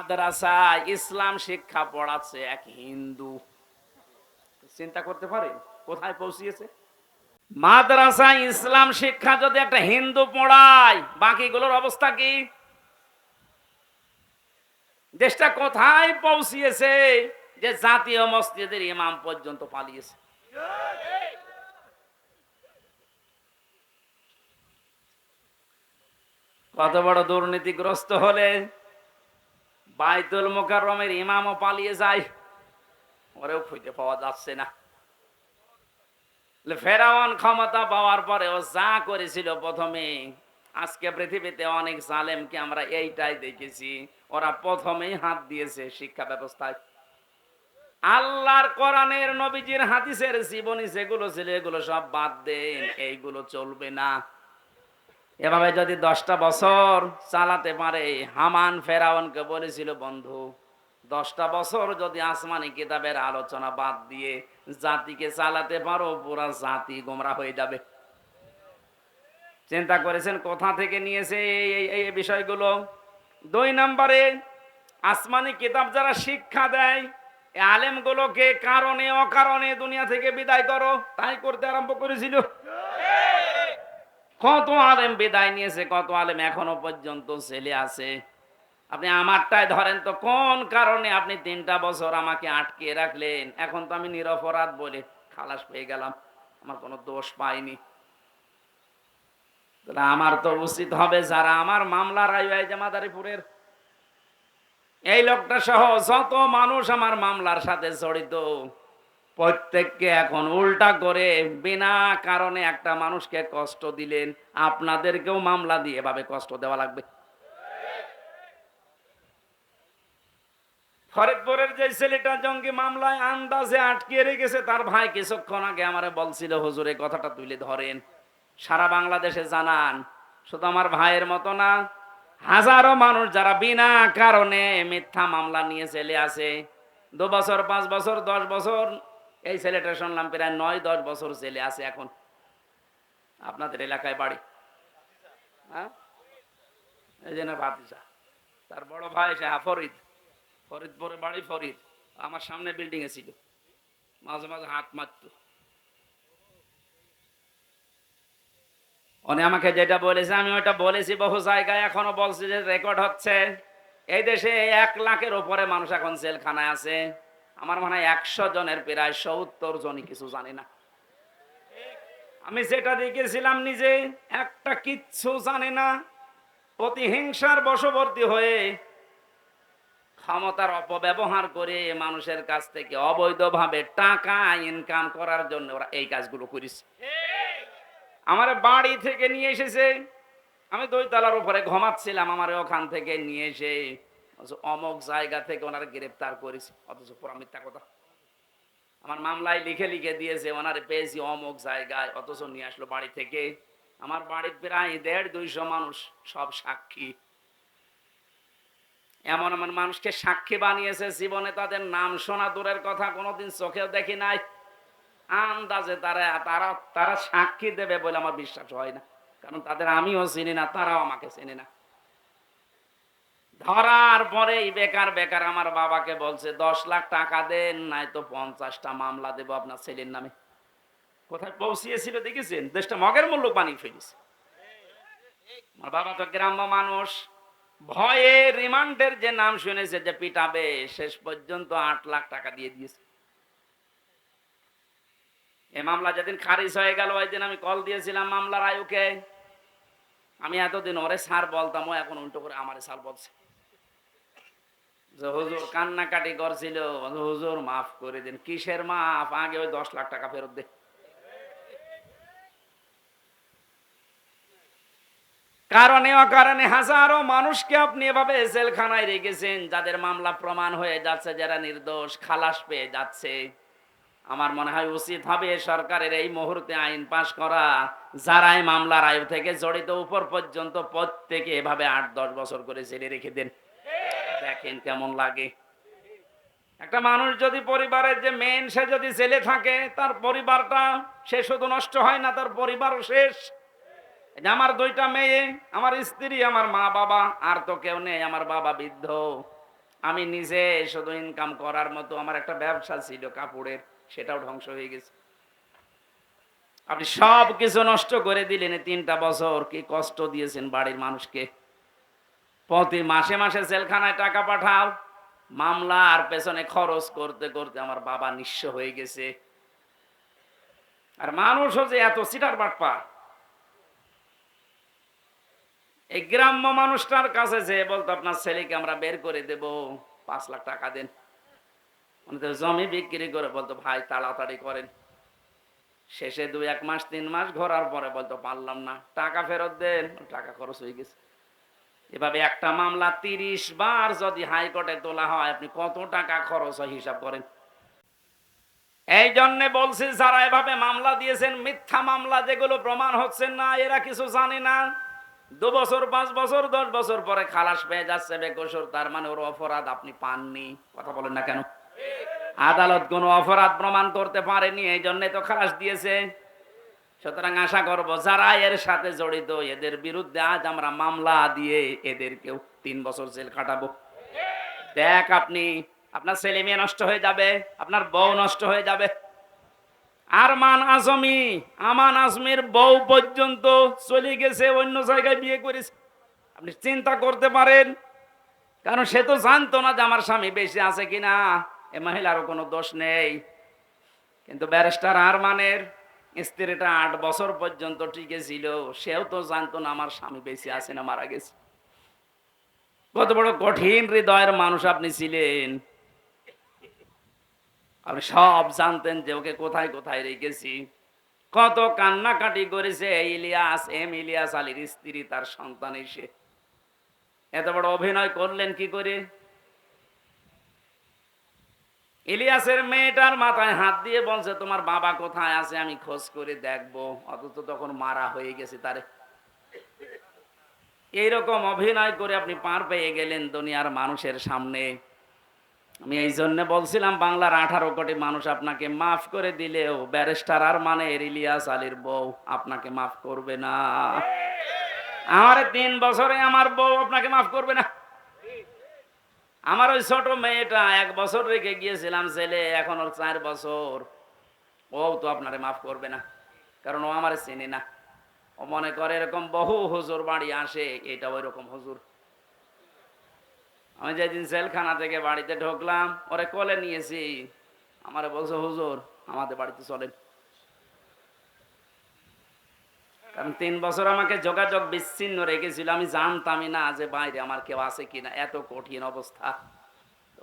মাদ্রাসায় ইসলাম শিক্ষা পড়াচ্ছে এক হিন্দু। চিন্তা করতে পারে কোথায় পৌঁছিয়েছে? মাদ্রাসায় ইসলাম শিক্ষা যদি একটা হিন্দু পড়ায়, বাকিগুলোর অবস্থা কি? দেশটা কোথায় পৌঁছিয়েছে যে জাতীয় মসজিদের ইমাম পর্যন্ত পালিয়েছে। কত বড় দুর্নীতিগ্রস্ত হলে বাইতুল মুকাররমের ইমামও পালিয়ে যায়, ওরেও খুঁজে পাওয়া যাচ্ছে না। ফেরাউন ক্ষমতা পাওয়ার পরে ও যা করেছিল প্রথমে, আজকে পৃথিবীতে অনেক জালেমকে আমরা এইটাই দেখেছি, ওরা প্রথমেই হাত দিয়েছে শিক্ষা ব্যবস্থায়। আল্লাহর কোরআনের নবীজির হাদিসের জীবনী যেগুলো ছিল এগুলো সব বাদ দেন, এইগুলো চলবে না। এভাবে যদি 10টা বছর চালাতে পারে, হামান ফেরাউনকে বলেছিল, বন্ধু 10টা বছর যদি আসমানি কিতাবের আলোচনা বাদ দিয়ে জাতিকে চালাতে পারো, পুরা জাতি গোমরা হয়ে যাবে। চিন্তা করেছেন কোথা থেকে নিয়েছে এই বিষয়গুলো? 2 নম্বরে, আসমানি কিতাব যারা শিক্ষা দেয়, এই আলেমগুলোকে কারণে অকারণে দুনিয়া থেকে বিদায় করো, তাই করতে আরম্ভ করেছিল। কত আলেম বিদায় নিয়েছে, কত আলেম এখনো পর্যন্ত ছেলে আছে। আপনি আমারটাই ধরেন তো, কোন কারণে আপনি 3টা বছর আমাকে আটকে রাখলেন? এখন তো আমি নিরপরাধ বলে খালাস পেয়ে গেলাম, আমার কোনো দোষ পাইনি। তাহলে আমার তো উচিত হবে যারা আমার মামলার আইওয়াই মাদারীপুরের এই লোকটা সহ যত মানুষ আমার মামলার সাথে জড়িত, প্রত্যেককে এখন উল্টা করে বিনা কারণে একটা মানুষকে কষ্ট দিলেন, আপনাদেরকেও মামলা দিয়ে এভাবে কষ্ট দেওয়া লাগবে। ফরিদপুরের যে ছেলেটা জঙ্গি মামলায় আন্দাজে আটকে রেখেছে, তার ভাই কিছুক্ষণ আগে আমারে বলছিল, হুজুর এই কথাটা তুলে ধরেন, সারা বাংলাদেশে জানান। শুধু আমার ভাইয়ের মতো না, হাজারো মানুষ যারা বিনা কারণে মিথ্যা মামলা নিয়ে চলে আসে, 2 বছর 5 বছর 10 বছর, এই ছেলেটা শুনলাম প্রায় 9-10 বছর জেলে আছে এখন। আপনাদের এলাকায় বাড়ি, হ্যাঁ, এই জন্য ভাতিজা, তার বড় ভাই সে ফরিদ, ফরিদপুরে বাড়ি, ফরিদ আমার সামনে বিল্ডিং এ ছিল, মাঝে মাঝে হাত মারত। উনি আমাকে যেটা বলেছে আমি ওইটা বলেছি বহু জায়গায়, এখনো বলছি, যে রেকর্ড হচ্ছে। এই দেশে 1 লাখের উপরে মানুষ এখন জেলখানায় আছে। আমার মনে হয় 100 জনের প্রায় 70 জনই কিছু জানি না। আমি যেটা দেখেছিলাম নিজে, একটা কিচ্ছু জানে না, প্রতিহিংসার বশবর্তী হয়ে ক্ষমতার অপব্যবহার করে মানুষের কাছ থেকে অবৈধভাবে টাকা ইনকাম করার জন্য ওরা এই কাজগুলো করেছে। আমার বাড়ি থেকে নিয়ে এসেছে, আমি 2 তলার উপরে ঘুমাচ্ছিলাম, আমার ওখান থেকে নিয়ে এসে অমুক জায়গা থেকে ওনারা গ্রেফতার করেছে, অথচ পুরা মিথ্যা কথা। আমার মামলায় লিখে লিখে দিয়েছে ওনারে পেয়েছি অমুক জায়গায়, অথচ নিয়ে আসলো বাড়ি থেকে। আমার বাড়ির প্রায় 150-200 মানুষ, সব সাক্ষী। এমন এমন মানুষকে সাক্ষী বানিয়েছে, জীবনে তাদের নাম শোনা দূরের কথা, কোনোদিন চোখেও দেখি নাই। আন্দাজে তারা তারা তারা সাক্ষী দেবে বলে আমার বিশ্বাস হয় না, কারণ তাদের আমিও চিনি না, তারাও আমাকে চেনে না। ধরার পরেই বেকার বেকার আমার বাবাকে বলছে 10 লাখ টাকা দেন, নাই তো 50টা মামলা দেবো আপনার ছেলের নামে। কোথায় পৌঁছিয়েছিল দেখেছেন? দেশটা মগের মূল্য বানিয়ে ফেলেছে। আমার বাবা তো গ্রাম্য মানুষ, ভয়ে রিমান্ডের যে নাম শুনেছে যে পিটাবে, শেষ পর্যন্ত 8 লাখ টাকা দিয়ে দিয়েছে। এই মামলা যেদিন খারিজ হয়ে গেল, ওই দিন আমি কল দিয়েছিলাম মামলার আয়ুকে। আমি এতদিন ওরে স্যার বলতাম, ও এখন উল্টো করে আমারে স্যার বলছে, যে হুজুর কান্নাকাটি করছিল, হুজুর মাফ করে দিন। কিসের মাফ? আগে ওই 10 লাখ টাকা ফেরত দে। কারণে অকারণে হাজারো মানুষকে আপনি এভাবে জেলখানায় রেখেছেন, যাদের মামলা প্রমাণ হয়ে যাচ্ছে, যারা নির্দোষ খালাস পেয়ে যাচ্ছে। আমার মনে হয় উচিত হবে সরকারের এই মুহূর্তে আইন পাশ করা, যারা এই মামলার আয়ু থেকে জড়িত উপর পর্যন্ত প্রত্যেকে এভাবে 8-10 বছর করে জেলে রেখে দেন, দেখেন কেমন লাগে। একটা মানুষ যদি পরিবারের যে মেন, সে যদি জেলে থাকে, তার পরিবারটা সে শুধু নষ্ট হয় না, তার পরিবারও শেষ। আমার 2টা মেয়ে, আমার স্ত্রী, আমার মা বাবা, আর তো কেউ নেই। আমার বাবা বৃদ্ধ, আমি নিজে শুধু ইনকাম করার মতো আমার একটা ব্যবসা ছিল কাপড়ের, সেটাও ধ্বংস হয়ে গেছে। আপনি সব কিছু নষ্ট করে দিলেন। 3টা বছর কি কষ্ট দিয়েছেন বাড়ির মানুষকে। প্রতি মাসে মাসে জেলখানায় টাকা পাঠাও, মামলার পেছনে খরচ করতে করতে আমার বাবা নিঃস্ব হয়ে গেছে। আর মানুষও যে এত চিটার বাটপা, এই গ্রাম্য মানুষটার কাছে যে বলতো আপনার ছেলেকে আমরা বের করে দেব, 5 লাখ টাকা দেন। জমি বিক্রি করে বলতো ভাই তাড়াতাড়ি করেন। শেষে 2-1 মাস 3 মাস ঘোরার পরে বলতো পারলাম না, টাকা ফেরত দেন, টাকা খরচ হয়ে গেছে। এভাবে একটা মামলা 30 বার যদি হাইকোর্টে তোলা হয়, আপনি কত টাকা খরচ হয় হিসাব করেন। এই জন্য বলছি, যারা এভাবে মামলা দিয়েছেন, মিথ্যা মামলা যেগুলো প্রমাণ হচ্ছে না, এরা কিছু জানে না। 2 বছর 5 বছর 10 বছর পরে খালাস পেয়ে যাচ্ছে বেকসুর, তার মানে ওর অপরাধ আপনি পাননি। কথা বলেন না কেন? আদালত কোনো অপরাধ প্রমাণ করতে পারেনি, এই জন্য তো খালাস দিয়েছে। সুতরাং আশা করবো যারা এর সাথে জড়িত, এদের বিরুদ্ধে আজ আমরা মামলা দিয়ে এদেরকেও 3 বছর জেল কাটাবো। দেখ, আপনি আপনার ছেলে মেয়ে নষ্ট হয়ে যাবে, আপনার বউ নষ্ট হয়ে যাবে। আরমান আজমি, আমান আজমির বউ পর্যন্ত চলে গেছে, অন্য জায়গায় বিয়ে করেছে। আপনি চিন্তা করতে পারেন, কারণ সে তো জানতো না যে আমার স্বামী বেশি আছে কিনা। এ মহিলারও কোনো দোষ নেই, কিন্তু ব্যারিস্টার আরমানের স্ত্রীটা 8 বছর পর্যন্ত টিকে ছিল, সেও তো জানতো না আমার স্বামী বেশি আছে না মারা গেছে। কত বড় কঠিন হৃদয়ের মানুষ আপনি ছিলেন। আপনি সব জানতেন যে ওকে কোথায় কোথায় রেখেছি। কত কান্নাকাটি করেছে ইলিয়াস আলীর স্ত্রী, তার সন্তান এসে। এত বড় অভিনয় করলেন কি করে? ইলিয়াসের মেয়েটার মাথায় হাত দিয়ে বলছে তোমার বাবা কোথায় আছে আমি খোঁজ করে দেখবো, অথচ তখন মারা হয়ে গেছে তারে। এইরকম অভিনয় করে আপনি পার পেয়ে গেলেন দুনিয়ার মানুষের সামনে। আমি এই জন্য বলছিলাম, বাংলার 18 কোটি মানুষ আপনাকে মাফ করে দিলেও ব্যারিস্টার আরমানের ইলিয়াস আলীর বউ আপনাকে মাফ করবে না। আমার 3 বছরে আমার বউ আপনাকে মাফ করবে না। আমার ওই ছোট মেয়েটা 1 বছর রেখে গিয়েছিলাম ছেলে, এখন ওর 4 বছর, ও তো আপনারে মাফ করবে না, কারণ ও আমার চেনে না। ও মনে করে এরকম বহু হুজুর বাড়ি আসে, এটা ওই রকম হুজুর। আমি যেদিন জেলখানা থেকে বাড়িতে ঢুকলাম, ওরে কোলে নিয়েছি, আমারে বলছে হুজুর আমাদের বাড়িতে চলেন। কারণ 3 বছর আমাকে যোগাযোগ বিচ্ছিন্ন রেখেছিল, আমি জানতামই না যে বাইরে আমার কেউ আছে কিনা, এত কঠিন অবস্থা।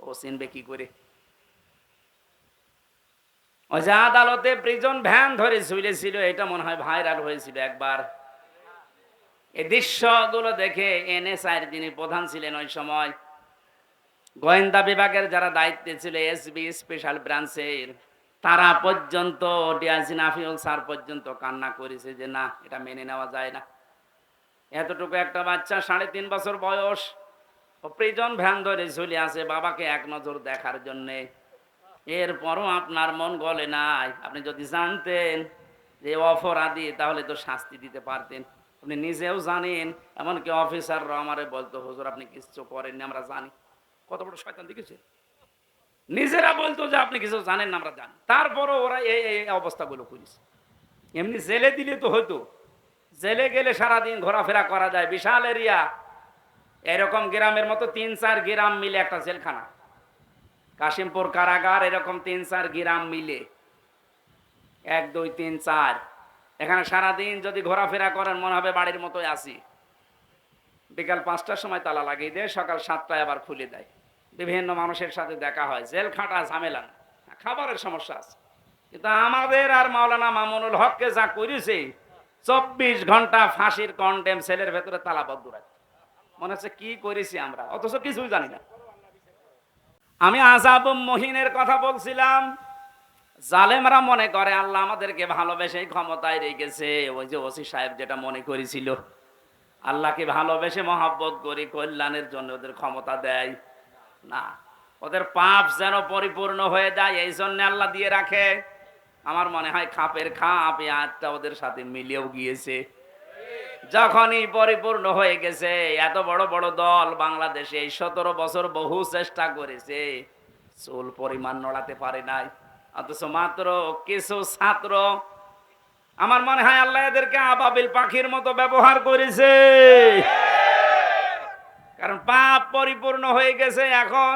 ও চিনবে কি করে? ওই যে আদালতে প্রিজন ভ্যান ধরে ঝুলেছিল, এটা মনে হয় ভাইরাল হয়েছিল একবার। এই দৃশ্যগুলো দেখে এনএসআই যিনি প্রধান ছিলেন ওই সময়, গোয়েন্দা বিভাগের যারা দায়িত্বে ছিল, এসবি স্পেশাল ব্রাঞ্চের, তারা পর্যন্ত, ডিআইজি নাফিউল স্যার পর্যন্ত কান্না করেছে যে না, এটা মেনে নেওয়া যায় না। এতটুকু একটা বাচ্চা, 3.5 বছর বয়স, ও প্রিজন ভ্যান ধরে ঝুলে আছে বাবাকে এক নজর দেখার জন্যে। এরপরও আপনার মন গলে নাই। আপনি যদি জানতেন যে অপরাধী, তাহলে তো শাস্তি দিতে পারতেন। আপনি নিজেও জানেন, এমনকি অফিসাররা আমারে বলতো হুজুর আপনি কিছু করেননি, আমরা জানি। কত বড় শয়তান দেখেছে! নিজেরা বলতো যে আপনি কিছু জানেন না, আমরা জানি, তারপরও ওরা এই এই অবস্থাগুলো করেছে। এমনি জেলে দিলে তো হতো, জেলে গেলে সারাদিন ঘোরাফেরা করা যায়, বিশাল এরিয়া। এরকম গ্রামের মতো 3-4 গ্রাম মিলে একটা জেলখানা, কাশিমপুর কারাগার, এরকম 3-4 গ্রাম মিলে 1 2 3 4, এখানে সারাদিন যদি ঘোরাফেরা করেন মনে হবে বাড়ির মতোই আসি। বিকাল 5টার সময় তালা লাগিয়ে দেয়, সকাল 7টায় আবার খুলে দেয়। বিভিন্ন মানুষের সাথে দেখা হয়, জেল খাটা ঝামেলা না, খাবারের সমস্যা আছে। কিন্তু আমাদের আর মাওলানা মামুনুল হককে যা করেছে, 24 ঘন্টা ফাঁসির কন্ডেম সেলের ভেতরে তালাবদ্ধ রাখে। মনে হচ্ছে কি করেছি আমরা, অথচ কিছুই জানি না। আমি আযাব মুহিনের কথা বলছিলাম। জালেমরা মনে করে আল্লাহ আমাদেরকে ভালোবেসে ক্ষমতায় রেখেছে। ওই যে ওসি সাহেব যেটা মনে করেছিল, আল্লাহকে ভালোবেসে মহব্বত করি, কল্যাণের জন্য ওদের ক্ষমতা দেয় না। ওদের পাপ যেন পরিপূর্ণ হয়ে যায়, এই জন্য আল্লাহ দিয়ে রাখে। আমার মনে হয় খাপের খাপ এই আয়াতটা ওদের সাথে মিলেও গিয়েছে। যখনই পরিপূর্ণ হয়ে গেছে, এত বড় বড় দল বাংলাদেশে এই 17 বছর বহু চেষ্টা করেছে, চুল পরিমাণ নড়াতে পারে নাই। অথচ মাত্র কিছু ছাত্র, আমার মনে হয় আল্লাহ এদেরকে আবাবিল পাখির মতো ব্যবহার করেছে। কারণ পাপ পরিপূর্ণ হয়ে গেছে, এখন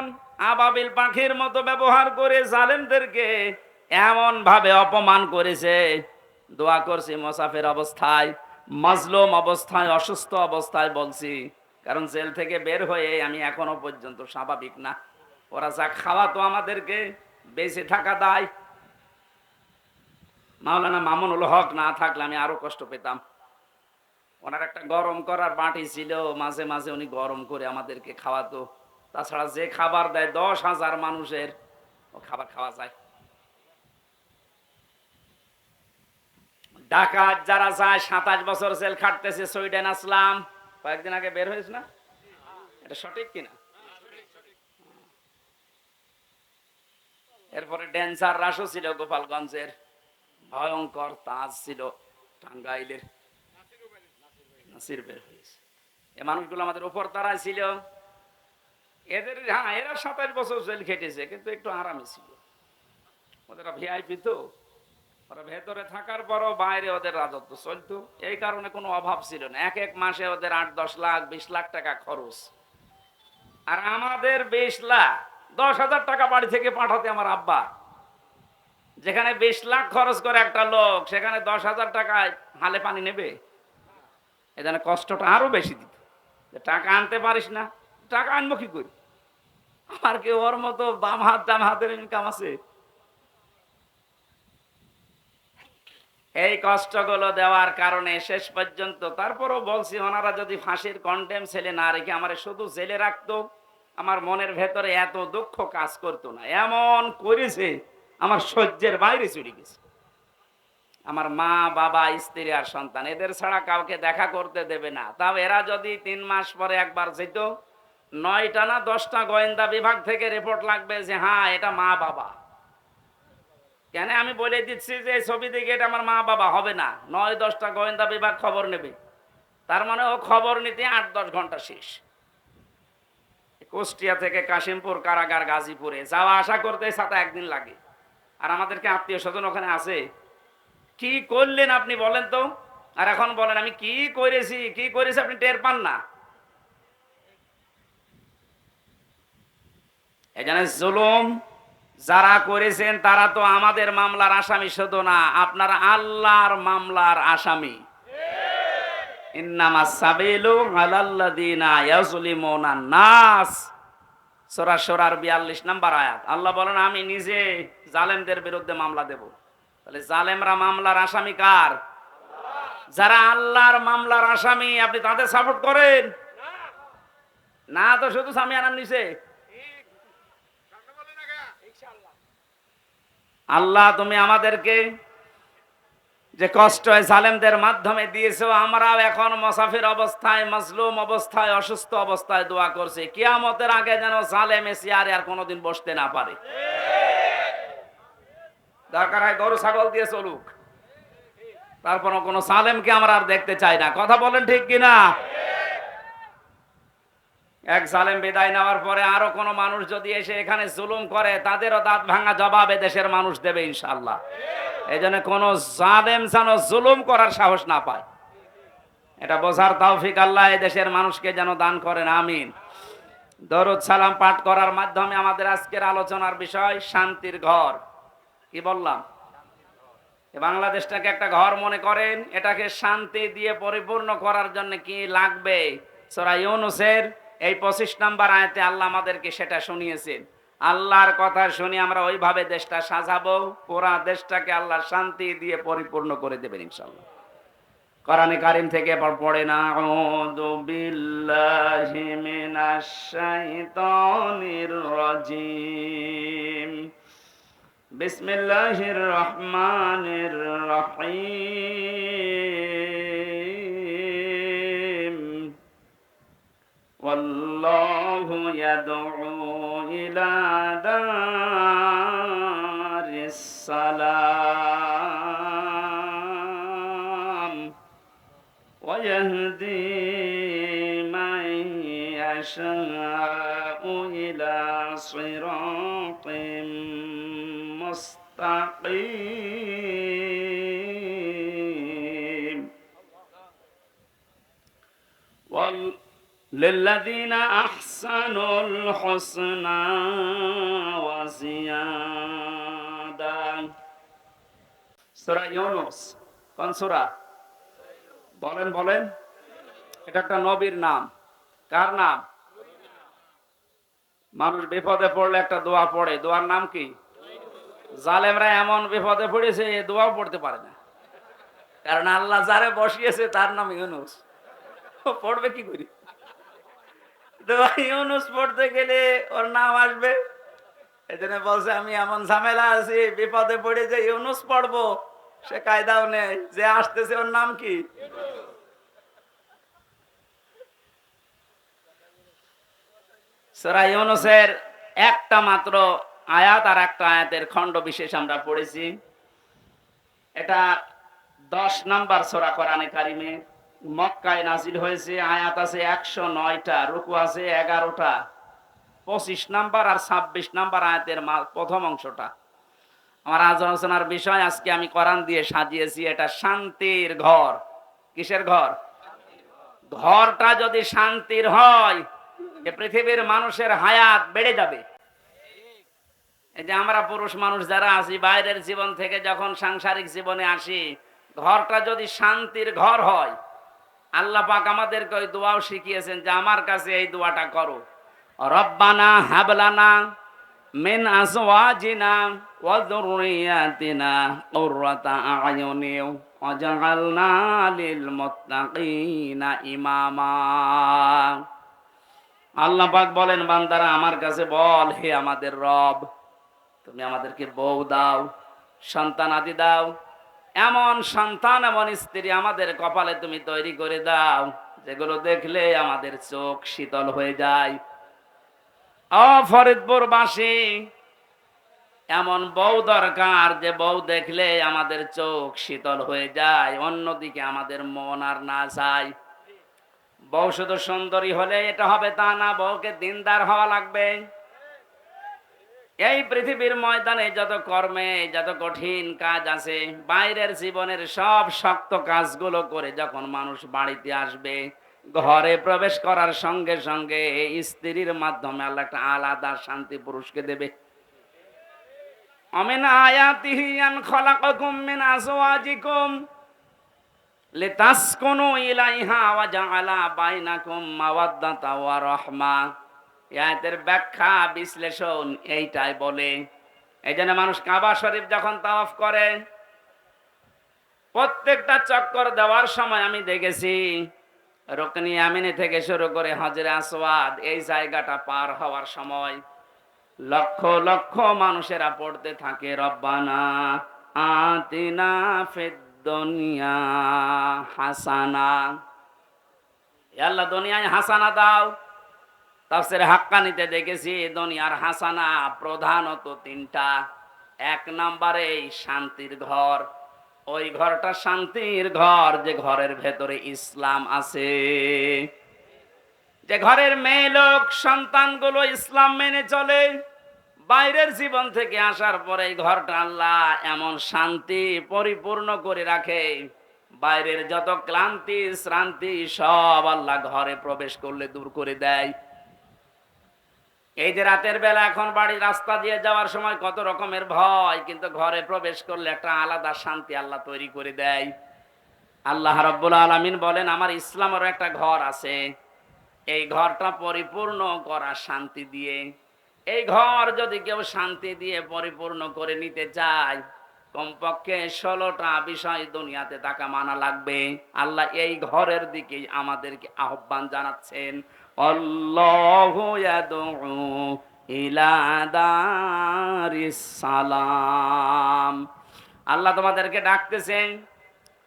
আবাবিল পাখির মতো ব্যবহার করে জালেমদেরকে এমন ভাবে অপমান করেছে। দোয়া করছি মোসাফের অবস্থায়, মাজলুম অবস্থায়, অসুস্থ অবস্থায় বলছি, কারণ জেল থেকে বের হয়ে আমি এখনো পর্যন্ত স্বাভাবিক না। ওরা যা খাওয়াতো আমাদেরকে, বেঁচে থাকা দায়। মাওলানা মামুনুল হক না থাকলে আমি আরো কষ্ট পেতাম। ওনার একটা গরম করার বাটি ছিল, মাঝে মাঝে উনি গরম করে আমাদেরকে খাওয়াতো। তাছাড়া যে খাবার দেয় 10,000 মানুষের, ও খাবার খাওয়া যায়। ডাকাত যারা যায় 27 বছর জেল খাটতেছে, সুইডেন আসলাম কয়েকদিন আগে বের হয়েছে না, এটা সঠিক কিনা? এরপরে ডেন্সার রাসও ছিল গোপালগঞ্জের, ভয়ঙ্কর তাজ ছিল টাঙ্গাইলের, নাসির বের হয়েছে। এই মানুষগুলো আমাদের উপর তারাই ছিল। এদের হ্যাঁ, এরা 27 বছর জেল খেটেছে, কিন্তু একটু আরামে ছিল। ওদের ভিআইপি তো, ওরা ভেতরে থাকার পরও বাইরে ওদের রাজত্ব চলতো। এই কারণে কোনো অভাব ছিল না। এক এক মাসে ওদের 8-10 লাখ 20 লাখ টাকা খরচ, আর আমাদের 20 লাখ 10,000 টাকা বাড়ি থেকে পাঠাতে আমার আব্বা। যেখানে 20 লাখ খরচ করে একটা লোক, সেখানে 10,000 টাকায় হালে পানি নেবে? এখানে কষ্টটা আরো বেশি দিত। যে টাকা আনতে পারিস না, টাকা আনবো কি করি? আমার কি ওর মতো বাম হাত ডান হাতের ইনকাম আছে? এই কষ্টগুলো দেওয়ার কারণে শেষ পর্যন্ত, তারপরও বলছি, ওনারা যদি ফাঁসির কন্ডেম ছেলে না রেখে আমার শুধু জেলে রাখতো, আমার মনের ভেতরে এত দুঃখ কাজ করতো না। এমন করেছে আমার সহ্যের বাইরে চলে গেছে। আমার মা, বাবা, স্ত্রী আর সন্তান, এদের ছাড়া কাউকে দেখা করতে দেবে না। তাও এরা যদি 3 মাস পরে একবার যেত, 9টা না 10টা গোয়েন্দা বিভাগ থেকে রিপোর্ট লাগবে যে হ্যাঁ এটা মা বাবা। কেন আমি বলে দিচ্ছি যে ছবি দেখে এটা আমার মা বাবা হবে না, 9-10টা গোয়েন্দা বিভাগ খবর নেবে। তার মানে ও খবর নিতে 8-10 ঘন্টা শেষ। কুষ্টিয়া থেকে কাশিমপুর কারাগার গাজীপুরে যাওয়া আসা করতে 7 একদিন লাগে। আর আমাদেরকে আত্মীয় স্বজন ওখানে আছে। কি করলেন আপনি বলেন তো? আর এখন বলেন আমি কি করেছি, কি করেছি আপনি টের পান না। এখানে জুলুম যারা করেছেন তারা তো আমাদের মামলার আসামি শুধু না, আপনারা আল্লাহর মামলার আসামি। ইন্নামাস সাবিলু আলাল্লাযিনা ইয়াজলিমুনা নাস, সূরা শুরার 42 নম্বর আয়াত। আল্লাহ বলেন আমি নিজে জালেমদের বিরুদ্ধে মামলা দেব। তাহলে জালেমরা মামলার আসামি কার? যারা আল্লাহর মামলার আসামি, আপনি তাদের সাপোর্ট করেন না, তো শুধু সামিয়ানার নিচে। আল্লাহ তুমি আমাদেরকে যে কষ্ট জালেমদের মাধ্যমে দিয়েছো, আমরাও এখন মুসাফির অবস্থায়, মাজলুম অবস্থায়, অসুস্থ অবস্থায় দোয়া করছি, কিয়ামতের আগে যেন জালেম চেয়ারে আর কোনোদিন বসতে না পারে। দরকার হয় গরু ছাগল দিয়ে চলুক, তারপর কোনো জালেমকে আমরা আর দেখতে চাই না। কথা বলেন ঠিক কিনা? এক জালেম বিদায় নেওয়ার পরে আরো কোনো মানুষ যদি এসে এখানে জুলুম করে, তাদেরও দাঁত ভাঙা জবাবে দেশের মানুষ দেবে ইনশাআল্লাহ। এই জন্য কোন জালেম যেন জুলুম করার সাহস না পায়, এটা বোঝার তৌফিক আল্লাহ এই দেশের মানুষকে যেন দান করেন, আমিন। দরুদ সালাম পাঠ করার মাধ্যমে আমাদের আজকের আলোচনার বিষয় শান্তির ঘর। কি বললাম? বাংলাদেশটাকে একটা ঘর মনে করেন, এটাকে শান্তি দিয়ে পরিপূর্ণ করার জন্য কি লাগবে? সূরা ইউনূসের এই 25 নম্বর আয়াতে আল্লাহ আমাদেরকে সেটা শুনিয়েছেন। আল্লাহর কথা শুনি আমরা ওইভাবে দেশটা সাজাবো, পুরা দেশটাকে আল্লাহ শান্তি দিয়ে পরিপূর্ণ করে দেবেন ইনশাআল্লাহ। কোরআনে কারীম থেকে পড়ে না, আউযু বিল্লাহি মিনাশ শাইতানির রাজিম, বিসমিল্লাহির রহমানির রহিম, ওয়াল্লাহু ইয়াদউ ইলা দারিস সালাম ওয়া সিরাতিম মুস্তাকিম লিল্লাযীনা আহসানুল হুসনা ওয়া জিয়াদা। সূরা ইউনূস কোন সূরা? বলেন বলেন। এটা একটা নবীর নাম। কার নাম? মানুষ বিপদে পড়লে একটা দোয়া পড়ে, দোয়ার নাম কি? জালেমরা এমন বিপদে পড়েছে এই দোয়াও পড়তে পারে না, কারণ আল্লাহ যারে বসিয়েছে তার নাম ইউনূস। ও পড়বে কি করে? দোয়া ইউনূস পড়তে গেলে ওর নাম আসবে। এজন্য বলছে আমি এমন ঝামেলা আছি, বিপদে পড়ে যে ইউনূস পড়বো সে কায়দাও নেই। যে আসতেছে ওর নাম কি? সূরা ইউনূসের একটা মাত্র আয়াত আর একটা আয়াতের খণ্ড বিশেষ আমরা পড়েছি। এটা 10 নাম্বার সূরা কোরআনে কারিমে, মক্কায় নাজিল হয়েছে। আয়াত আছে 109টা, রুকু আছে 11টা। 25 নাম্বার আর 26 নাম্বার আয়াতের প্রথম অংশটা আমার আলোচনার বিষয়। আজকে আমি কোরআন দিয়ে সাজিয়েছি, এটা শান্তির ঘর। কিসের ঘর? ঘরটা যদি শান্তির হয় এ পৃথিবীর মানুষের হায়াত বেড়ে যাবে। এই যে আমরা পুরুষ মানুষ যারা আছি, বাইরের জীবন থেকে যখন সাংসারিক জীবনে আসি, ঘরটা যদি শান্তির ঘর হয়, আল্লাহ পাক আমাদেরকে ওই দোয়াও শিখিয়েছেন যে আমার কাছে এই দোয়াটা করো, রব্বানা হাবলানা মিন আজওয়াজিনা ওয়া যুররিয়াতিনা কুররাতা আয়ুনিন ওয়াজআলনা লিল মুত্তাকিনা ইমামা। আল্লাহ পাক বলেন, বান্দারা আমার কাছে বল, হে আমাদের রব, তুমি আমাদেরকে বউ দাও, সন্তান আদি দাও, এমন সন্তান এমন স্ত্রী আমাদের কপালে তুমি তৈরি করে দাও যেগুলো দেখলে আমাদের চোখ শীতল হয়ে যায়। ফরিদপুরবাসী এমন বউ দরকার যে বউ দেখলে আমাদের চোখ শীতল হয়ে যায়, অন্যদিকে আমাদের মন আর না যায়। বউ শুধু সুন্দরী হলে এটা হবে তা না, বউকে দিনদার হওয়া লাগবে। এই পৃথিবীর ময়দানে যত কর্মে যত কঠিন কাজ আছে, বাইরের জীবনের সব শক্ত কাজগুলো করে যখন মানুষ বাড়িতে আসবে, ঘরে প্রবেশ করার সঙ্গে সঙ্গে স্ত্রীর মাধ্যমে আল্লাহ একটা আলাদা শান্তি পুরুষকে দেবে। আমিন আয়াতিহি আন খালাকাকুম মিন আজওয়াজিকুম লিতাসকুনু ইলাইহা ওয়া জাআলা বাইনাকুম মাওয়াদ্দাতা ওয়া রাহমা। আয়াতের ব্যাখ্যা বিশ্লেষণ এইটাই বলে। এই জন্য মানুষ কাবা শরীফ যখন তাওয়াফ করে, প্রত্যেকটা চক্কর দেওয়ার সময় আমি দেখেছি রুকনি ইয়ামিনী থেকে শুরু করে হজরে আসওয়াদ, এই জায়গাটা পার হওয়ার সময় লক্ষ লক্ষ মানুষেরা পড়তে থাকে রব্বানা আতিনা ফিদ দুনিয়া হাসানা। হে আল্লাহ, দুনিয়ায় হাসানা দাও। তাফসীরে হাক্কানিতে দেখেছি দুনিয়ার হাসানা প্রধানত 3টা। 1 নম্বরে শান্তির ঘর। ওই ঘরটা শান্তির ঘর যে ঘরের ভেতরে ইসলাম আছে, যে ঘরের মেয়ে লোক সন্তানগুলো ইসলাম মেনে চলে। বাইরের জীবন থেকে আসার পরে এই ঘরটা আল্লাহ এমন শান্তি পরিপূর্ণ করে রাখে, বাইরের যত ক্লান্তি শ্রান্তি সব আল্লাহ ঘরে প্রবেশ করলে দূর করে দেয়। এই যে রাতের বেলা এখন বাড়ির রাস্তা দিয়ে যাওয়ার সময় কত রকমের ভয়, কিন্তু ঘরে প্রবেশ করলে একটা আলাদা শান্তি আল্লাহ তৈরি করে দেয়। আল্লাহ রাব্বুল আলামিন বলেন, আমার ইসলামেরও একটা ঘর আছে, এই ঘরটা পরিপূর্ণ করা শান্তি দিয়ে। এই ঘর যদি কেউ শান্তি দিয়ে পরিপূর্ণ করে নিতে চায়, কমপক্ষে 16টা বিষয় দুনিয়াতে তাকে মানা লাগবে। আল্লাহ এই ঘরের দিকে আমাদেরকে আহ্বান জানাচ্ছেন, আল্লাহু ইয়াদউ ইলা দারিস সালাম। আল্লাহ তোমাদেরকে ডাকতেছেন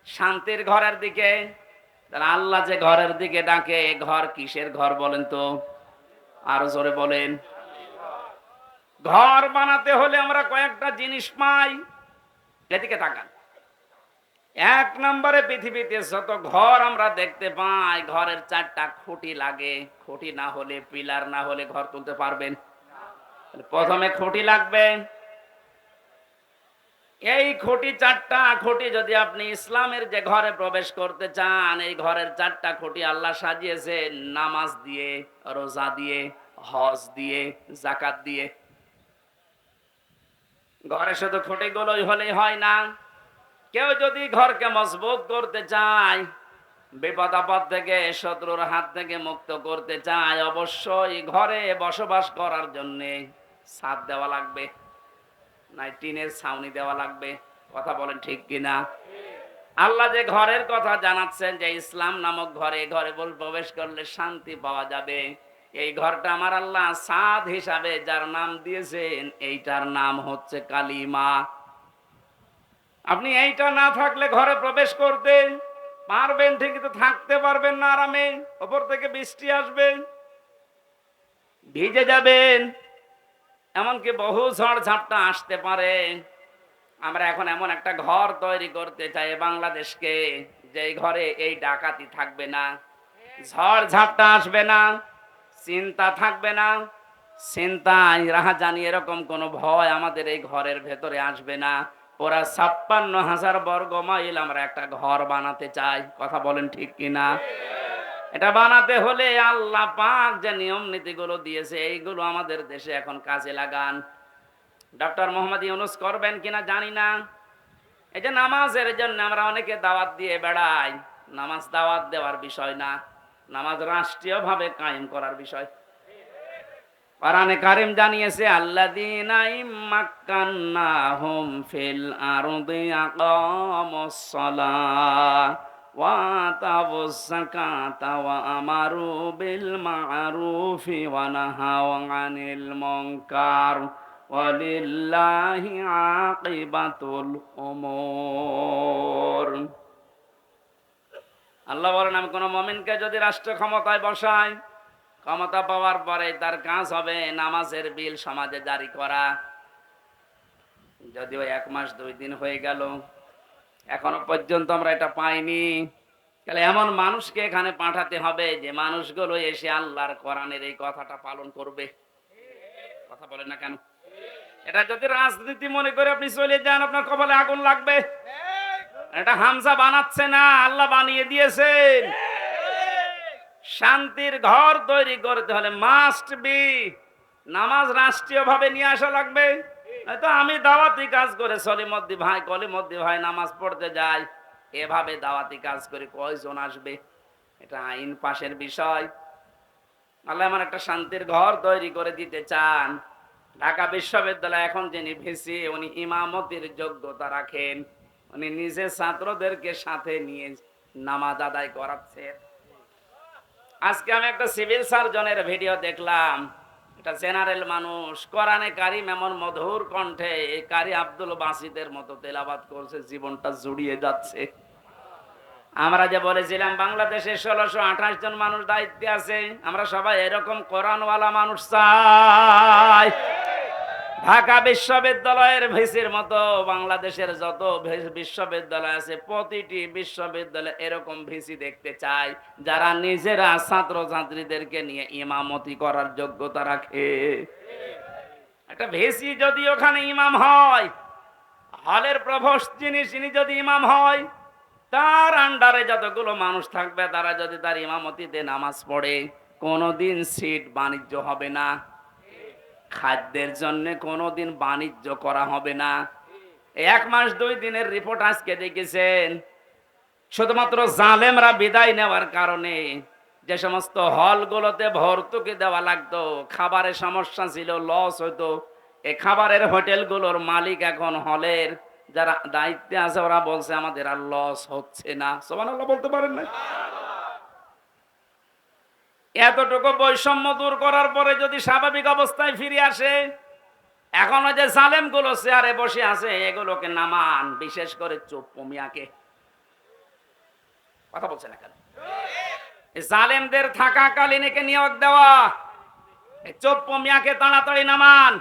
শান্তির ঘরের দিকে। তাহলে আল্লাহ যে ঘরের দিকে ডাকে, ঘর কিসের ঘর বলেন তো? আরো জোরে বলেন। ঘর বানাতে হলে আমরা কয়েকটা জিনিস পাই, এদিকে তাকান। 1 নম্বরে পৃথিবীতে যত ঘর আমরা দেখতে পাই, ঘরের 4টা খুঁটি লাগে। খুঁটি না হলে, পিলার না হলে ঘর তুলতে পারবেন? প্রথমে খুঁটি লাগবে। এই খুঁটি, 4টা খুঁটি যদি আপনি ইসলামের যে ঘরে প্রবেশ করতে চান, এই ঘরের 4টা খুঁটি আল্লাহ সাজিয়েছে নামাজ দিয়ে, রোজা দিয়ে, হজ দিয়ে, যাকাত দিয়ে। ঘরে শুধু খুঁটিগুলোই হলেই হয় না। কেউ যদি ঘরকে মজবুত করতে চায়, বিপদ আপদ থেকে, শত্রুর হাত থেকে মুক্ত করতে চায়, অবশ্যই ঘরে বসবাস করার জন্যে ছাদ দেওয়া লাগবে, নাই টিনের ছাউনি দেওয়া লাগবে। কথা বলেন ঠিক কিনা? আল্লাহ যে ঘরের কথা জানাচ্ছেন যে ইসলাম নামক ঘরে, ঘরে প্রবেশ করলে শান্তি পাওয়া যাবে, এই ঘরটা আমার আল্লাহ ছাদ হিসাবে যার নাম দিয়েছেন, এইটার নাম হচ্ছে কালিমা। আপনি এইটা না থাকলে ঘরে প্রবেশ করতে পারবেন ঠিকই, তো থাকতে পারবেন না আরামে। ওপর থেকে বৃষ্টি আসবে, ভিজে যাবেন, এমনকি বহু ঝড় ঝাপটা আসতে পারে। আমরা এখন এমন একটা ঘর তৈরি করতে চাই বাংলাদেশকে, যে ঘরে এই ডাকাতি থাকবে না, ঝড় ঝাপটা আসবে না, চিন্তা থাকবে না, চিন্তায় রাহাজানি এরকম কোনো ভয় আমাদের এই ঘরের ভেতরে আসবে না। ওরা 56,000 বর্গ মাইল আমরা একটা ঘর বানাতে চাই। কথা বলেন ঠিক কিনা? এটা বানাতে হলে আল্লাহ পাক যে নিয়ম নীতিগুলো দিয়েছে, এইগুলো আমাদের দেশে এখন কাজে লাগান। ডক্টর মোহাম্মদ ইউনূস করবেন কিনা জানি না। এই যে নামাজের জন্য আমরা অনেকে দাওয়াত দিয়ে বেড়াই, নামাজ দাওয়াত দেওয়ার বিষয় না, নামাজ রাষ্ট্রীয়ভাবে কায়েম করার বিষয়। কোরআনে কারীম জানিয়েছে, আল্লাযীনা ইম্মাক্কান্নাহুম ফিল আরদি আকামুস সালাহ ওয়া আতাবুজ যাকাতা ওয়া আমারু বিল মা'রুফি ওয়া নাহাউ আনিল মুনকার ওয়ালিল্লাহি আকিবাতুল উমুর। আল্লাহ বলেন, আমি কোন মুমিনকে যদি রাষ্ট্র ক্ষমতায় বসাই, ক্ষমতা পাওয়ার পরে তার কাজ হবে নামাজের বিল সমাজে জারি করা। যদিও 1 মাস 2 দিন হয়ে গেল, এখনো পর্যন্ত আমরা এটা পাইনি। তাহলে এমন মানুষকে এখানে পাঠাতে হবে যে মানুষগুলো এসে আল্লাহর কোরআনের এই কথাটা পালন করবে। কথা বলেন না কেন? এটা যদি রাজনীতি মনে করে আপনি চলে যান, আপনার কপালে আগুন লাগবে। এটা হামজা বানাচ্ছে না, আল্লাহ বানিয়ে দিয়েছেন। শান্তির ঘর তৈরি করতে হলে মাস্ট বি নামাজ রাষ্ট্রীয়ভাবে নিয়ে আসা লাগবে। তো আমি দাওয়াতি কাজ করে সলিমদ্দি ভাই, কলিমদ্দি ভাই নামাজ পড়তে যাই, এভাবে দাওয়াতি কাজ করে কয়জন আসবে? এটা আইন পাশের বিষয়। আল্লাহ আমার একটা শান্তির ঘর তৈরি করে দিতে চান। ঢাকা বিশ্ববিদ্যালয় এখন যিনি ভিসি, উনি ইমামতির যোগ্যতা রাখেন, উনি নিজে ছাত্রদেরকে সাথে নিয়ে নামাজ আদায় করাচ্ছেন। আজকে আমি একটা সিভিল সার্জনের ভিডিও দেখলাম, এটা জেনারেল মানুষ, কোরআনে কারীম এমন মধুর কণ্ঠে এই কারি আব্দুল বাসিতের মতো তেলাওয়াত করছে, জীবনটা জুড়িয়ে যাচ্ছে। আমরা যে বলেছিলাম বাংলাদেশে 1628 জন মানুষ দায়িত্বে আছে, আমরা সবাই এরকম কোরআনওয়ালা মানুষ চাই। ঢাকা বিশ্ববিদ্যালয়ের ভিসির মতো বাংলাদেশের যত বিশ্ববিদ্যালয় আছে, প্রতিটি বিশ্ববিদ্যালয়ে এরকম ভিসি দেখতে চাই, যারা নিজেরা ছাত্র ছাত্রীদেরকে নিয়ে ইমামতি করার যোগ্যতা রাখে। একটা ভিসি যদি ওখানে ইমাম হয়, হলের প্রভোস্ট যিনি যদি ইমাম হয়, তার আন্ডারে যতগুলো মানুষ থাকবে তারা যদি তার ইমামতিতে নামাজ পড়ে, কোনোদিন সিট বাণিজ্য হবে না, খাদ্যের জন্য কোনোদিন বাণিজ্য করা হবে না। 1 মাস 2 দিনের রিপোর্ট আজকে দেখেছেন, শুধুমাত্র জালেমরা বিদায় নেওয়ার কারণে যে সমস্ত হলগুলোতে ভর্তুকি দেওয়া লাগতো, খাবারের সমস্যা ছিল, লস হতো, এই খাবারের হোটেলগুলোর মালিক এখন হলের যারা দায়িত্বে আছে, ওরা বলছে আমাদের আর লস হচ্ছে না। সুবহানাল্লাহ বলতে পারেন না? এতটুকু বৈষম্য দূর করার পরে যদি স্বাভাবিক অবস্থায় ফিরে আসে, এখনো যে জালেম গুলো চেয়ারে বসে আছে এগুলোকে নামান, বিশেষ করে চোপ্পু মিয়াকে। কথা বলছে না কেন? জালেমদের থাকাকালীন একে নিয়োগ দেওয়া, চোপ্পু মিয়াকে তাড়াতাড়ি নামান।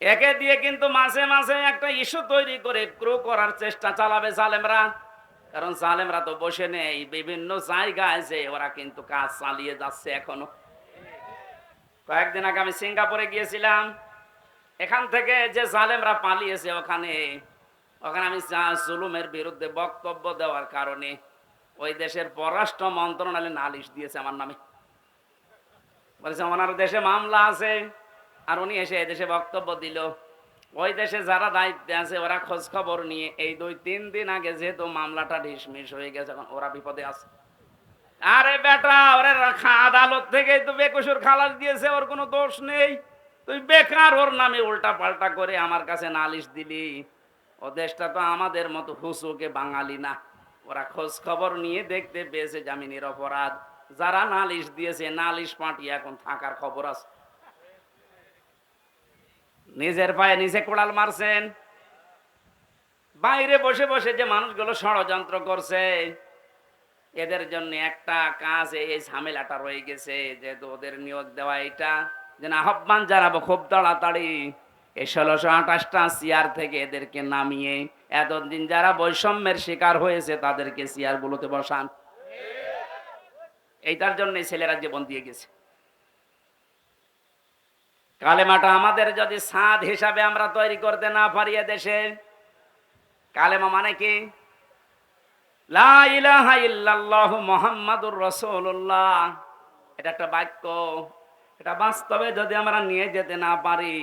একে দিয়ে কিন্তু মাঝে মাঝে একটা ইস্যু তৈরি করে ক্রু করার চেষ্টা চালাবে জালেমরা, কারণ জালেমরা তো বসে নেই, বিভিন্ন জায়গায় যে ওরা কিন্তু কাজ চালিয়ে যাচ্ছে এখনো। কয়েকদিন আগে আমি সিঙ্গাপুরে গিয়েছিলাম। এখান থেকে যে জালেমরা পালিয়েছে ওখানে ওখানে আমি জুলুমের বিরুদ্ধে বক্তব্য দেওয়ার কারণে ওই দেশের পররাষ্ট্র মন্ত্রণালয় নালিশ দিয়েছে আমার নামে। বলেছে ওনার দেশে মামলা আছে, আর উনি এসে এদেশে বক্তব্য দিল। ওই দেশে যারা দায়িত্বে আছে ওরা খোঁজ খবর নিয়ে এই 2-3 দিন আগে যেহেতু মামলাটা ঢিসমিস হয়ে গেছে, এখন ওরা বিপদে আছে। আরে বেটা, ওরে আদালত থেকে তো বেকসুর খালাস দিয়েছে, ওর কোনো দোষ নেই। তুই বেকার ওর নামে উল্টা পাল্টা করে আমার কাছে নালিশ দিলি। ও দেশটা তো আমাদের মতো হুসুকে বাঙালি না। ওরা খোঁজ খবর নিয়ে দেখতে পেয়েছে জামিনের অপরাধ। যারা নালিশ দিয়েছে নালিশ পাঠিয়ে এখন থাকার খবর আছে। নিজের পায়ে নিজে কোড়াল মারছেন। বাইরে বসে বসে যে মানুষগুলো ষড়যন্ত্র করছে এদের জন্য একটা কাজ, এই ঝামেলাটা রয়ে গেছে, যেহেতু ওদের নিয়োগ দেওয়া, এটা যেন আহ্বান জানাবো খুব তাড়াতাড়ি এই 1628টা চেয়ার থেকে এদেরকে নামিয়ে এতদিন যারা বৈষম্যের শিকার হয়েছে তাদেরকে চেয়ার গুলোতে বসান। এইটার জন্য ছেলেরা জীবন দিয়ে গেছে। কালেমাটা আমাদের যদি সাদ হিসাবে আমরা তৈরি করতে না পারি দেশে, কালেমা মানে কি? লা ইলাহা ইল্লাল্লাহু মুহাম্মাদুর রাসূলুল্লাহ। এটা একটা বাক্য। এটা বাস্তবে যদি আমরা নিয়ে যেতে না পারি,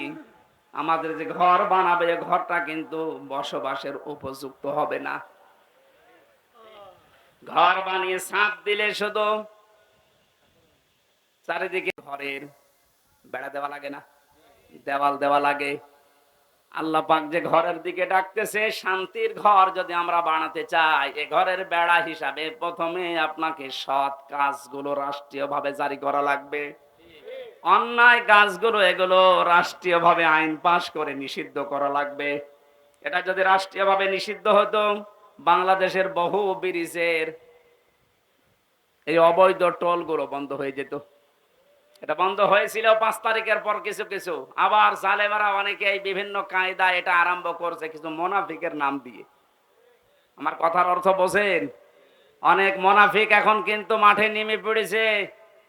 আমাদের যে ঘর বানাবে ঘরটা কিন্তু বসবাসের উপযুক্ত হবে না। ঘর বানিয়ে ছাদ দিলে শুধু চারিদিকে ঘরের বেড়া দেওয়া লাগে না, দেওয়াল দেওয়া লাগে। আল্লাহ পাক যে ঘরের দিকে ডাকতেছে, শান্তির ঘর যদি আমরা বানাতে চাই, এ ঘরের বেড়া হিসাবে প্রথমে আপনাকে সৎ কাজগুলো রাষ্ট্রীয়ভাবে জারি করা লাগবে। অন্যায় কাজগুলো এগুলো রাষ্ট্রীয়ভাবে আইন পাশ করে নিষিদ্ধ করা লাগবে। এটা যদি রাষ্ট্রীয়ভাবে নিষিদ্ধ হতো, বাংলাদেশের বহু ব্রিজের এই অবৈধ টোলগুলো বন্ধ হয়ে যেত। এটা বন্ধ হয়েছিল 5 তারিখের পর কিছু কিছু, আবার জালেমারা অনেকে এই বিভিন্ন কায়দা এটা আরম্ভ করছে কিছু মোনাফিকের নাম দিয়ে। আমার কথার অর্থ বোঝেন? অনেক মোনাফিক এখন কিন্তু মাঠে নেমে পড়েছে।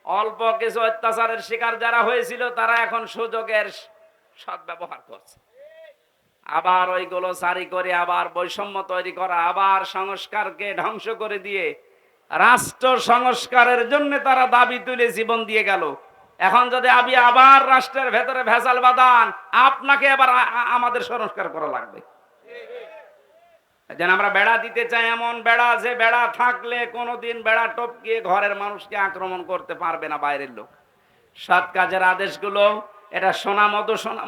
অল্প কিছু অত্যাচারের শিকার যারা হয়েছিল তারা এখন সুযোগের সদ্ব্যবহার করছে। আবার ওইগুলো জারি করে আবার বৈষম্য তৈরি করা, আবার সংস্কারকে ধ্বংস করে দিয়ে রাষ্ট্র সংস্কারের জন্য তারা দাবি তুলে জীবন দিয়ে গেল। এখন যদি আমি আবার রাষ্ট্রের ভেতরে ভেজাল বাঁধান, আপনাকে আবার আমাদের সংস্কার করা লাগবে। যেন আমরা বেড়া দিতে চাই, এমন বেড়া যে বেড়া থাকলে কোনোদিন বেড়া টপকিয়ে ঘরের মানুষকে আক্রমণ করতে পারবে না বাইরের লোক। সৎ কাজের আদেশগুলো এটা সোনা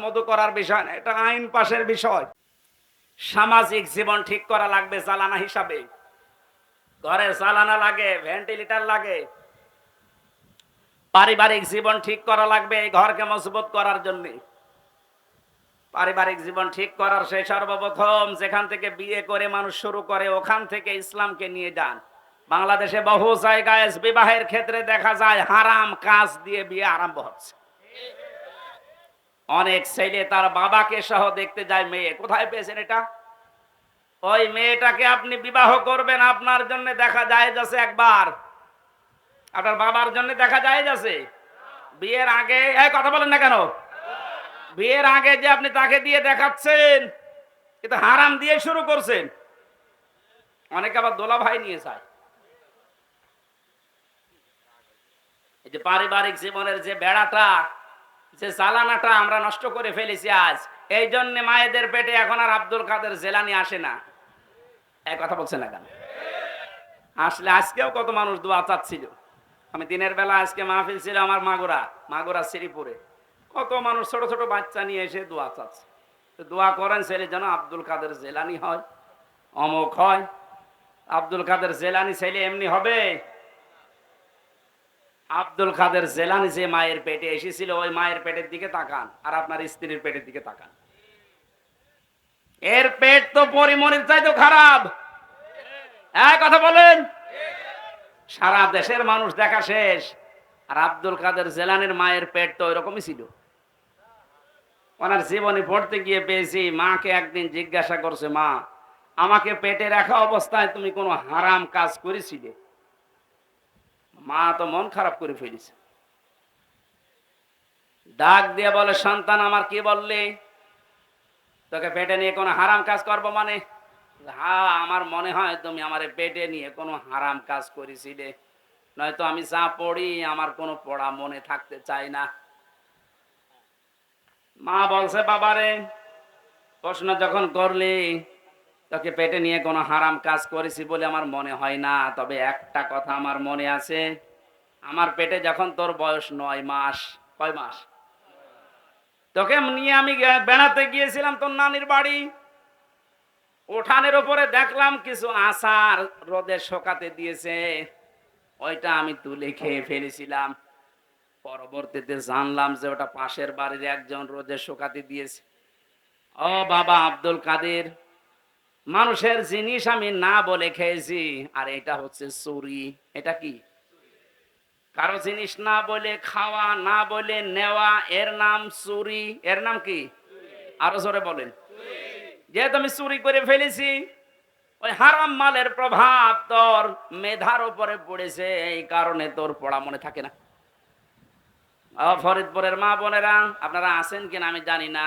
মধু করার বিষয় না, এটা আইন পাশের বিষয়। সামাজিক জীবন ঠিক করা লাগবে জ্বালানা হিসাবে। ঘরে জ্বালানা লাগে, ভেন্টিলেটর লাগে। পারিবারিক জীবন ঠিক করা লাগবে এই ঘরকে মজবুত করার জন্য। পারিবারিক জীবন ঠিক করার সেই সর্বপ্রথম যেখান থেকে বিয়ে করে মানুষ শুরু করে ওখান থেকে ইসলামকে নিয়ে যান। বাংলাদেশে বহু জায়গায় বিবাহের ক্ষেত্রে দেখা যায় হারাম কাজ দিয়ে বিয়ে আরম্ভ হচ্ছে। অনেক ছেলে তার বাবাকে সহ দেখতে যায় মেয়ে। কোথায় পেয়েছেন এটা? ওই মেয়েটাকে আপনি বিবাহ করবেন, আপনার জন্য দেখা যায় যাচ্ছে একবার, আপনার বাবার জন্য দেখা যায় যাচ্ছে বিয়ের আগে। এই কথা বলেন না কেন? বিয়ের আগে যে আপনি তাকে দিয়ে দেখাচ্ছেন, এটা হারাম দিয়ে শুরু করছেন। অনেকে আবার দোলা ভাই নিয়ে যায়। এই যে পারিবারিক জীবনের যে বেড়াটা, যে জ্বালানাটা আমরা নষ্ট করে ফেলেছি আজ, এই জন্য মায়েদের পেটে এখন আর আব্দুল কাদের জেলানি আসে না। এক কথা বলছে না কেন? আসলে আজকেও কত মানুষ দোয়া চাচ্ছিল। আমি দিনের বেলা আজকে মাহফিল ছিল আমার মাগুরা শ্রীপুরে। কত মানুষ ছোট ছোট বাচ্চা নিয়ে এসে দোয়া চাচ্ছে। দোয়া করেন ছেলে যেন আব্দুল কাদের জেলানি হয়, অমুক হয়। আব্দুল কাদের জেলানি ছেলে এমনি হবে? আব্দুল কাদের জেলানি যে মায়ের পেটে এসেছিল, ওই মায়ের পেটের দিকে তাকান আর আপনার স্ত্রীর পেটের দিকে তাকান। এর পেট তো পরিমণির চাইতে খারাপ। এক কথা বলেন। সারা দেশের মানুষ দেখা শেষ, আর আব্দুল কাদের জেলানির মায়ের পেট তো ওইরকমই ছিল। ওনার জীবনে পড়তে গিয়ে পেয়েছি, মাকে একদিন জিজ্ঞাসা করছে, মা আমাকে পেটে রাখা অবস্থায় তুমি কোনো হারাম কাজ করেছিলে? মা তো মন খারাপ করে ফেলেছে। ডাক দিয়ে বলে, সন্তান আমার কি বললি? তোকে পেটে নিয়ে কোনো হারাম কাজ করবো মানে? হ্যাঁ, আমার মনে হয় তুমি আমার পেটে নিয়ে কোনো হারাম কাজ করেছিলে, নয়তো আমি যা পড়ি আমার কোনো পড়া মনে থাকতে চাই না। মা বলছে, বাবারে প্রশ্ন যখন করলি তোকে পেটে নিয়ে কোনো হারাম কাজ করেছি বলে আমার মনে হয় না, তবে একটা কথা আমার মনে আছে, আমার পেটে যখন তোর বয়স 9 মাস, কয় মাস, তোকে নিয়ে আমি বেড়াতে গিয়েছিলাম তোর নানির বাড়ি। উঠানের উপরে দেখলাম কিছু আচার রোদে শুকাতে দিয়েছে, ওইটা আমি তুলে খেয়ে ফেলেছিলাম। পরবর্তীতে জানলাম যে ওটা পাশের বাড়ির একজন রোদে শুকাতে দিয়েছে। ও বাবা আব্দুল কাদের, মানুষের জিনিস আমি না বলে খেয়েছি, আর এটা হচ্ছে চুরি। এটা কি? কারো জিনিস না বলে খাওয়া, না বলে নেওয়া, এর নাম চুরি। এর নাম কি? আরো জোরে বলেন। যেহেতু আমি চুরি করে ফেলেছি, ওই হারাম মালের প্রভাব তোর মেধার উপরে পড়েছে, এই কারণে তোর পড়া মনে থাকে না। ফরিদপুরের মা বোনেরা, আপনারা আছেন কিনা আমি জানি না,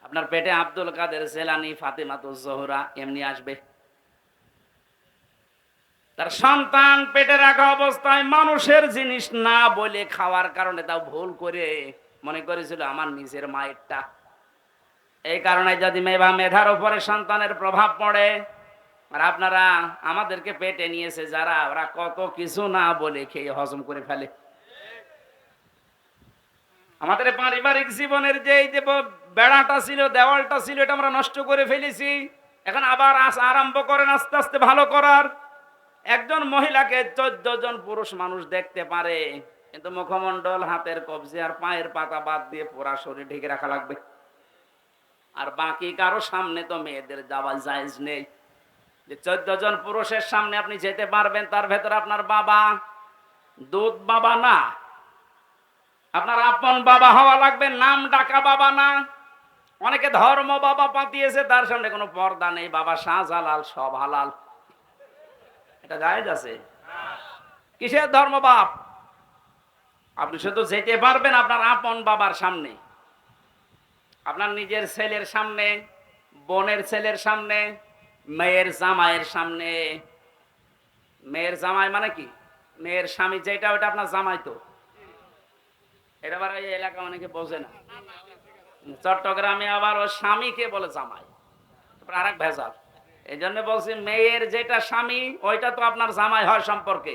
আপনার পেটে আব্দুল কাদের জেলানি, ফাতেমাতুজ জোহরা এমনি আসবে। তার সন্তান পেটে রাখা অবস্থায় মানুষের জিনিস না বলে খাওয়ার কারণে তাও ভুল করে মনে করেছিল আমার নিজের মায়েরটা। এই কারণে যদি মেধার উপরে সন্তানের প্রভাব পড়ে, আর আপনারা আমাদেরকে পেটে নিয়েছে যারা, ওরা কত কিছু না বলে খেয়ে হজম করে ফেলে। আমাদের পারিবারিক জীবনের যে এই যে বেড়াটা ছিল, দেওয়ালটা ছিল, এটা আমরা নষ্ট করে ফেলেছি। এখন আবার আরম্ভ করেন আস্তে আস্তে ভালো করার। একজন মহিলাকে 14 জন পুরুষ মানুষ দেখতে পারে, কিন্তু মুখমণ্ডল, হাতের কবজি আর পায়ের পাতা বাদ দিয়ে পুরা শরীর ঢেকে রাখা লাগবে। আর বাকি কারো সামনে তো মেয়েদের যাওয়া জায়েজ নেই। যে 14 জন পুরুষের সামনে আপনি যেতে পারবেন, তার ভেতরে আপনার বাবা, দুধ বাবা না, আপনার আপন বাবা হওয়া লাগবে, নাম ডাকা বাবা না। অনেকে ধর্ম বাবা পাতিয়েছে, তার সামনে কোনো পর্দা নেই, বাবা শাহজালাল, সব হালাল। এটা জায়েজ আছে? কিসের ধর্ম বাপ? আপনি শুধু যেতে পারবেন আপনার আপন বাবার সামনে, আপনার নিজের ছেলের সামনে, বোনের ছেলের সামনে, মেয়ের জামাইয়ের সামনে। মেয়ের জামাই মানে কি? মেয়ের স্বামী যেটা, ওটা আপনার জামাই। তো এটা আবার এই এলাকা অনেকে বোঝে না। চট্টগ্রামে আবার ও স্বামীকে বলে জামাই, আর এক ভেজাল। এই জন্য বলছি, মেয়ের যেটা স্বামী ওইটা তো আপনার জামাই হয় সম্পর্কে,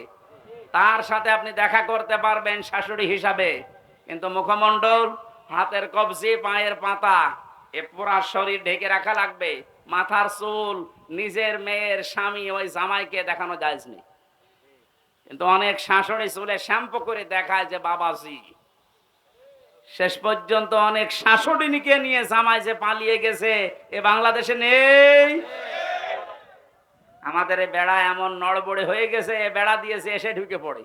তার সাথে আপনি দেখা করতে পারবেন শাশুড়ি হিসাবে, কিন্তু মুখমণ্ডল, হাতের কবজি, পায়ের পাতা, এ পুরা শরীর ঢেকে রাখা লাগবে। মাথার চুল নিজের মেয়ের স্বামী ওই জামাইকে দেখানো যায়জ নেই। কিন্তু অনেক শাশুড়ি চুলে শ্যাম্পু করে দেখায় যে বাবাজি। শেষ পর্যন্ত অনেক শাশুড়িকে নিয়ে জামাই যে পালিয়ে গেছে, এ বাংলাদেশে নেই। আমাদের এই বেড়া এমন নড়বড়ে হয়ে গেছে, এ বেড়া দিয়েছে এসে ঢুকে পড়ে।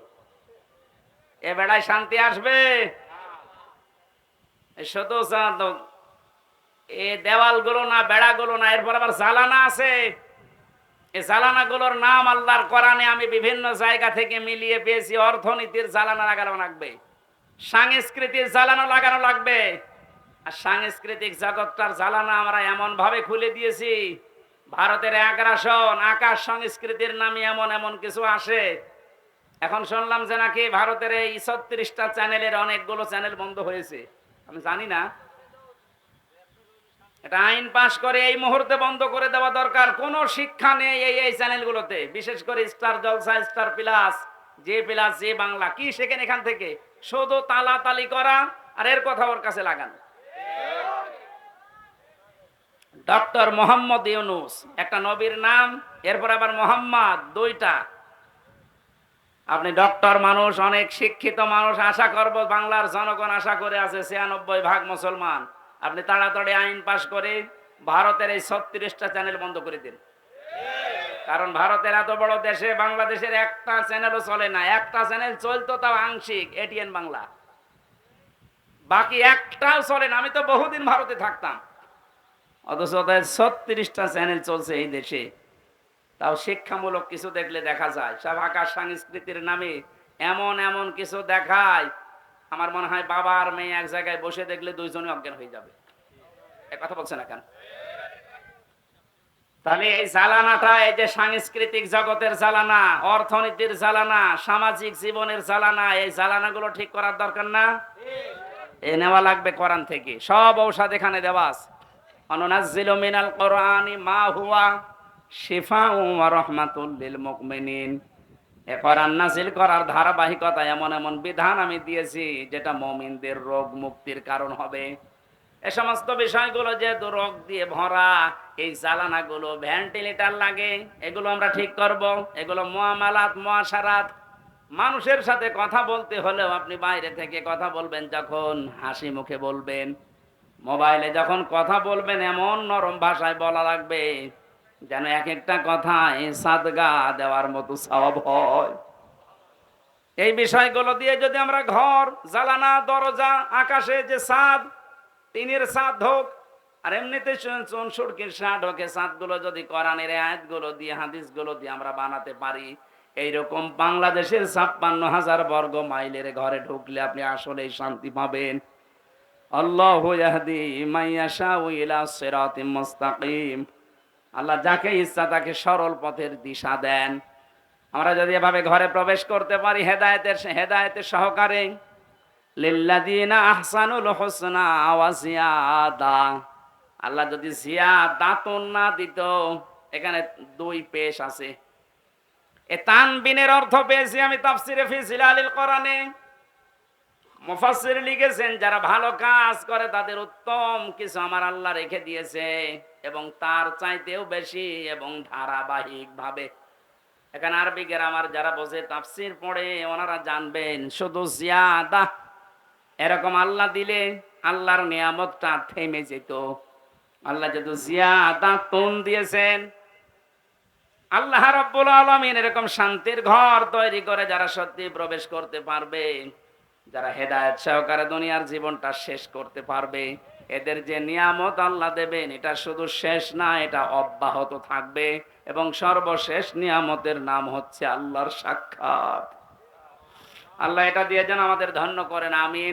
এ বেড়ায় শান্তি আসবে? শুধু এ দেওয়াল গুলো না, বেড়া গুলো না, এরপর আবার জালানা আছে। এই জালানা গুলোর নাম আল্লাহর কোরআনে আমি বিভিন্ন জায়গা থেকে মিলিয়ে পেয়েছি। অর্থনীতির জালানা লাগানো লাগবে, সাংস্কৃতিক জালানা লাগানো লাগবে। আর সাংস্কৃতিক জগৎটার জালানা আমরা এমন ভাবে খুলে দিয়েছি, ভারতের আগ্রাসন, আকাশ সংস্কৃতির নামে এমন এমন কিছু আসে। এখন শুনলাম যে নাকি ভারতের এই 36টা চ্যানেলের অনেকগুলো চ্যানেল বন্ধ হয়েছে। আমি জানি না, এটা আইন পাশ করে এই মুহূর্তে বন্ধ করে দেওয়া দরকার। কোন শিক্ষা নেই এই চ্যানেলগুলোতে, বিশেষ করে star Jalsha, star plus, Zee plus, Zee Bangla. কি শেখেন এখান থেকে? শুধু তালাতালি করা আর এর কথা ওর কাছে লাগানো। ডক্টর মোহাম্মদ ইউনুস একটা নবীর নাম, এরপর আবার মোহাম্মদ, দুইটা। আপনি ডক্টর মানুষ, অনেক শিক্ষিত মানুষ, আশা করব বাংলার জনগণ আশা করে আছে 96% মুসলমান। আপনি তাড়াতাড়ি আইন পাশ করে ভারতের এই 36টা চ্যানেল বন্ধ করে দিন। কারণ ভারতের এত বড় দেশে বাংলাদেশের একটা চ্যানেলও চলে না। একটা চ্যানেল চলতো তাও আংশিক, এটিএন বাংলা, বাকি একটাও চলে না। আমি তো বহুদিন ভারতে থাকতাম, অথচ 36টা চ্যানেল চলছে এই দেশে। তাও শিক্ষামূলক কিছু দেখলে দেখা যায়, সব আকাশ সংস্কৃতির নামে এমন এমন কিছু দেখায় আমার মনে হয় বাবা আর মেয়ে এক জায়গায় বসে দেখলে দুইজনই অজ্ঞান হয়ে যাবে। এ কথা বলছে না কেন? তাহলে এই জ্বালানাটা, এই যে সাংস্কৃতিক জগতের জ্বালানা, অর্থনীতির জ্বালানা, সামাজিক জীবনের জ্বালানা, এই জ্বালানাগুলো ঠিক করার দরকার না? এ নেওয়া লাগবে কোরআন থেকে। সব ঔষধ এখানে দেওয়া আছে। অনুনাজ্জিলু মিনাল কোরআনি মা হুয়া শিফাউ ওয়া রাহমাতুল লিল মুমিনিন। এ কোরআন নাযিল করার ধারাবাহিকতা, এমন এমন বিধান আমি দিয়েছি যেটা মুমিনদের রোগ মুক্তির কারণ হবে। এ সমস্ত বিষয়গুলো যেহেতু রোগ দিয়ে ভরা, এই জ্বালানাগুলো ভেন্টিলেটর লাগে, এগুলো আমরা ঠিক করব। এগুলো মুআমালাত, মুআশারাত, মানুষের সাথে কথা বলতে হলেও আপনি বাইরে থেকে কথা বলবেন, যখন হাসি মুখে বলবেন। মোবাইলে যখন কথা বলবেন এমন নরম ভাষায় বলা লাগবে যেন এক একটা কথায় সাদগা দেওয়ার মতো সওয়াব হয়। এই বিষয়গুলো দিয়ে যদি আমরা ঘর, জালানা, দরজা, আকাশে যে ছাদ, টিনের ছাদ হোক, আর এমনিতে চুনসুরকির ছাদ হোক, এই ছাদগুলো যদি কোরআনের আয়াতগুলো দিয়ে, হাদিসগুলো দিয়ে আমরা বানাতে পারি, এইরকম বাংলাদেশের ৫৬,০০০ বর্গ মাইলের ঘরে ঢুকলে আপনি আসলেই শান্তি পাবেন। আল্লাহু ইয়াহদি মাইয়াশাউ ইলা সিরাতিম মুস্তাকিম। আল্লাহ যাকে ইচ্ছা তাকে সরল পথের দিশা দেন। আমরা যদি এভাবে ঘরে প্রবেশ করতে পারি হেদায়েতের সহকারে, লিল্লাযিনা আহসানুল হুসনা ওয়া জিয়াদা। আল্লাহ যদি জিয়াদাতুন না দিত, এখানে দুই পেশ আছে। এ তানবিনের অর্থ পেয়েছি আমি তাফসিরে ফি জিলালিল কোরআনে। মুফাসসির লিখেছেন যারা ভালো কাজ করে তাদের উত্তম কিছু আমার আল্লাহ রেখে দিয়েছে, এবং তার চাইতেও বেশি এবং ধারাবাহিক ভাবে। এখানে আরবি গ্রামার যারা বোঝে, তাফসির পড়ে, ওনারা জানবেন শুধু জিয়াদা এরকম আল্লাহ দিলে আল্লাহর নিয়ামতটা থেমে যেত। আল্লাহ যদি জিয়াদা তুন দিয়েছেন, আল্লাহ রাব্বুল আলামিন এরকম শান্তির ঘর তৈরি করে যারা সত্যি প্রবেশ করতে পারবে, যারা হেদায়েত সহকারে দুনিয়ার জীবনটা শেষ করতে পারবে, এদের যে নিয়ামত আল্লাহ দেবেন এটা শুধু শেষ না, এটা অব্যাহত থাকবে। এবং সর্বশেষ নিয়ামতের নাম হচ্ছে আল্লাহর সাক্ষাৎ। আল্লাহ এটা দিয়ে যেন আমাদের ধন্য করেন, আমিন।